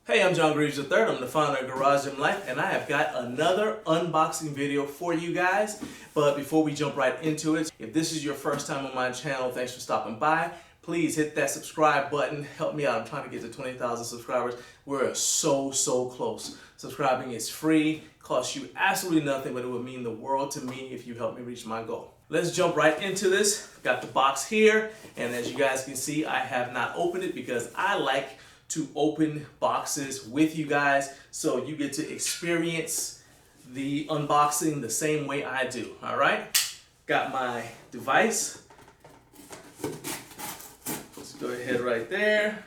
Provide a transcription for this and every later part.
Hey, I'm John Greaves III. I'm the founder of Garage Gym Life, and I have got another unboxing video for you guys. But before we jump right into it, if this is your first time on my channel, thanks for stopping by. Please hit that subscribe button. Help me out. I'm trying to get to 20,000 subscribers. We're so close. Subscribing is free, costs you absolutely nothing, but it would mean the world to me if you help me reach my goal. Let's jump right into this. Got the box here, and as you guys can see, I have not opened it because I like to open boxes with you guys so you get to experience the unboxing the same way I do. All right, got my device. Let's go ahead right there.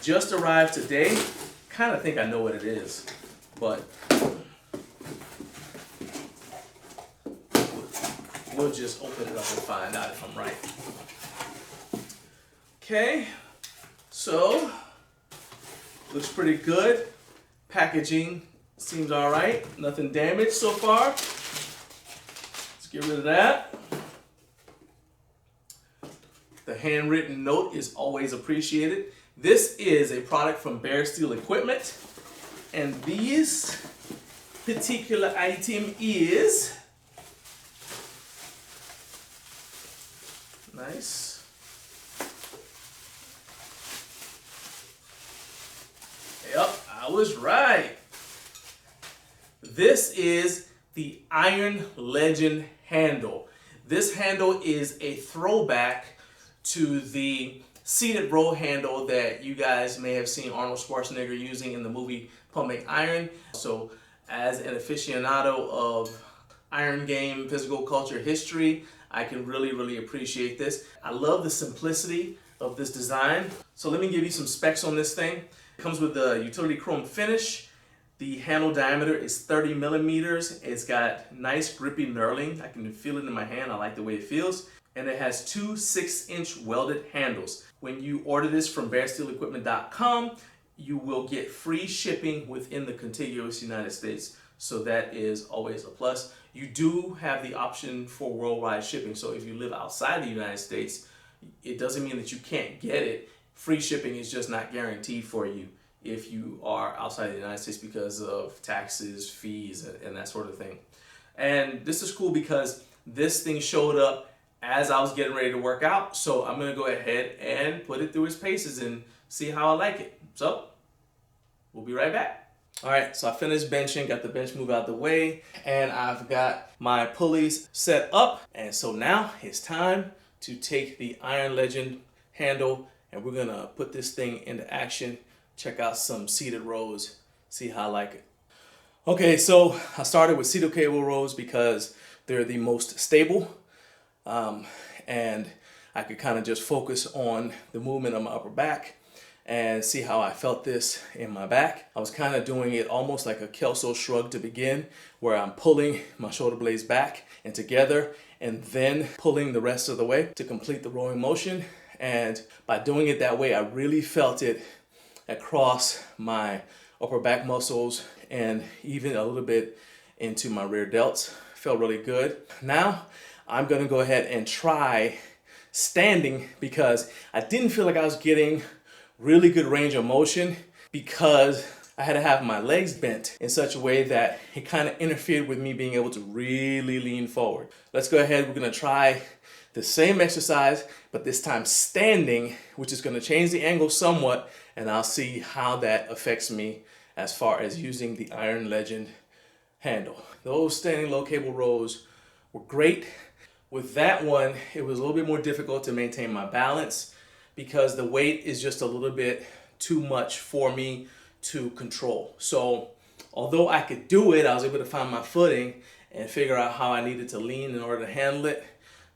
Just arrived today. Kind of think I know what it is, but we'll just open it up and find out if I'm right. Okay. So, looks pretty good. Packaging seems all right. Nothing damaged so far. Let's get rid of that. The handwritten note is always appreciated. This is a product from Bare Steel Equipment. And this particular item is nice. Yep, I was right. This is the Iron Legend handle. This handle is a throwback to the seated row handle that you guys may have seen Arnold Schwarzenegger using in the movie Pumping Iron. So as an aficionado of iron game, physical culture history, I can really appreciate this. I love the simplicity of this design. So let me give you some specs on this thing. It comes with the utility chrome finish. The handle diameter is 30 millimeters. It's got nice grippy knurling. I can feel it in my hand. I like the way it feels. And it has two 6-inch welded handles. When you order this from BareSteelEquipment.com, you will get free shipping within the contiguous United States. So that is always a plus. You do have the option for worldwide shipping. So if you live outside the United States, it doesn't mean that you can't get it. Free shipping is just not guaranteed for you if you are outside the United States because of taxes, fees, and that sort of thing. And this is cool because this thing showed up as I was getting ready to work out. So I'm gonna go ahead and put it through its paces and see how I like it. So we'll be right back. All right, so I finished benching, got the bench move out the way, and I've got my pulleys set up. And so now it's time to take the Iron Legend handle and we're gonna put this thing into action, check out some seated rows, see how I like it. Okay, so I started with seated cable rows because they're the most stable, and I could kind of just focus on the movement of my upper back and see how I felt this in my back. I was kind of doing it almost like a Kelso shrug to begin, where I'm pulling my shoulder blades back and together and then pulling the rest of the way to complete the rowing motion. And by doing it that way, I really felt it across my upper back muscles and even a little bit into my rear delts. Felt really good. Now I'm gonna go ahead and try standing because I didn't feel like I was getting really good range of motion because I had to have my legs bent in such a way that it kind of interfered with me being able to really lean forward. Let's go ahead, we're gonna try the same exercise, but this time standing, which is gonna change the angle somewhat, and I'll see how that affects me as far as using the Iron Legend handle. Those standing low cable rows were great. With that one, it was a little bit more difficult to maintain my balance because the weight is just a little bit too much for me to control. So although I could do it, I was able to find my footing and figure out how I needed to lean in order to handle it.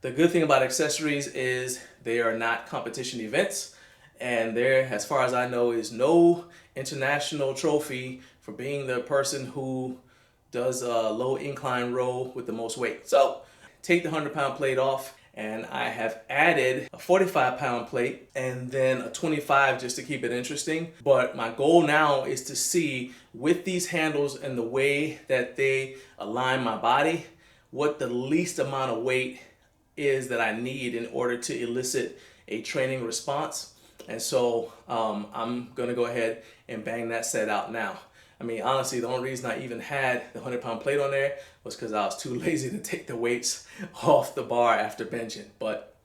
The good thing about accessories is they are not competition events, and there, as far as I know, is no international trophy for being the person who does a low incline row with the most weight. So take the 100-pound plate off, and I have added a 45-pound plate and then a 25 just to keep it interesting. But my goal now is to see with these handles and the way that they align my body, what the least amount of weight is that I need in order to elicit a training response. And so I'm gonna go ahead and bang that set out now. I mean, honestly, the only reason I even had the 100-pound plate on there was because I was too lazy to take the weights off the bar after benching. But,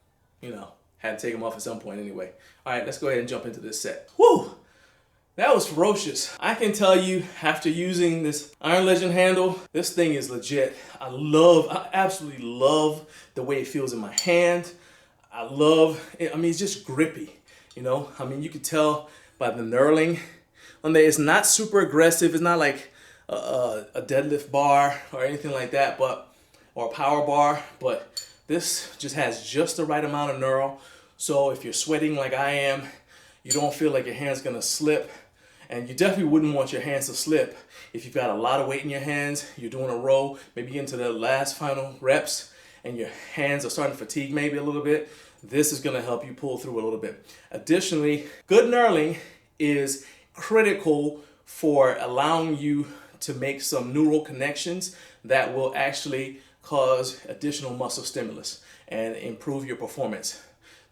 you know, had to take them off at some point anyway. All right, let's go ahead and jump into this set. Woo! That was ferocious. I can tell you, after using this Iron Legend handle, this thing is legit. I absolutely love the way it feels in my hand. I love it. I mean, it's just grippy, you know? I mean, you can tell by the knurling on there. It's not super aggressive. It's not like a deadlift bar or anything like that, or a power bar, but this just has just the right amount of knurl. So if you're sweating like I am, you don't feel like your hand's gonna slip. And you definitely wouldn't want your hands to slip if you've got a lot of weight in your hands, you're doing a row, maybe into the last final reps, and your hands are starting to fatigue maybe a little bit. This is gonna help you pull through a little bit. Additionally, good knurling is critical for allowing you to make some neural connections that will actually cause additional muscle stimulus and improve your performance.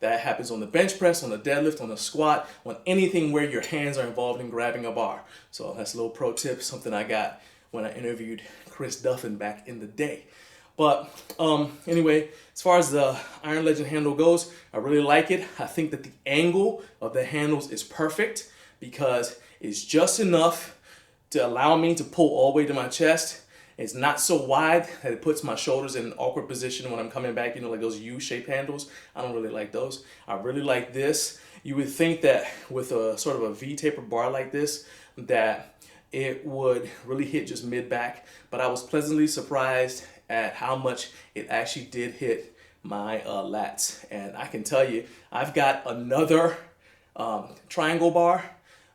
That happens on the bench press, on the deadlift, on the squat, on anything where your hands are involved in grabbing a bar. So that's a little pro tip, something I got when I interviewed Chris Duffin back in the day. But anyway, as far as the Iron Legend handle goes, I really like it. I think that the angle of the handles is perfect because it's just enough to allow me to pull all the way to my chest. It's not so wide that it puts my shoulders in an awkward position when I'm coming back, you know, like those U-shaped handles. I don't really like those. I really like this. You would think that with a sort of a V-taper bar like this, that it would really hit just mid-back, but I was pleasantly surprised at how much it actually did hit my lats. And I can tell you, I've got another triangle bar.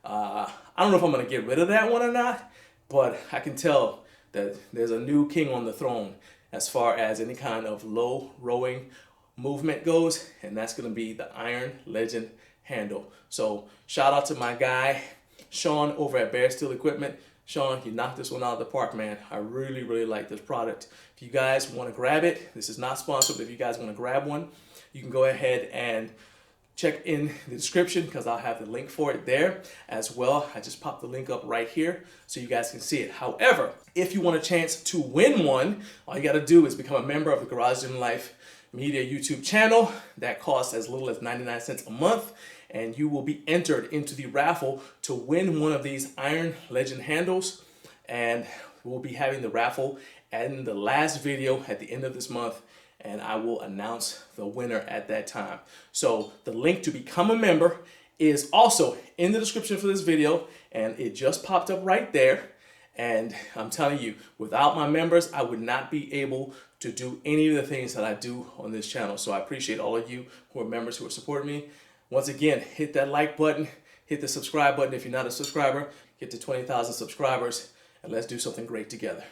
I don't know if I'm gonna get rid of that one or not, but I can tell that there's a new king on the throne as far as any kind of low rowing movement goes, and that's gonna be the Iron Legend handle. So shout out to my guy, Sean over at Bear Steel Equipment. Sean, you knocked this one out of the park, man. I really, really like this product. If you guys wanna grab it, this is not sponsored, but if you guys wanna grab one, you can go ahead and check in the description because I'll have the link for it there as well. I just popped the link up right here so you guys can see it. However, if you want a chance to win one, all you gotta do is become a member of the Garage Gym Life Media YouTube channel. That costs as little as 99 cents a month, and you will be entered into the raffle to win one of these Iron Legend handles. And we'll be having the raffle in the last video at the end of this month, and I will announce the winner at that time. So the link to become a member is also in the description for this video, and it just popped up right there. And I'm telling you, without my members, I would not be able to do any of the things that I do on this channel. So I appreciate all of you who are members who are supporting me. Once again, hit that like button, hit the subscribe button if you're not a subscriber, get to 20,000 subscribers, and let's do something great together.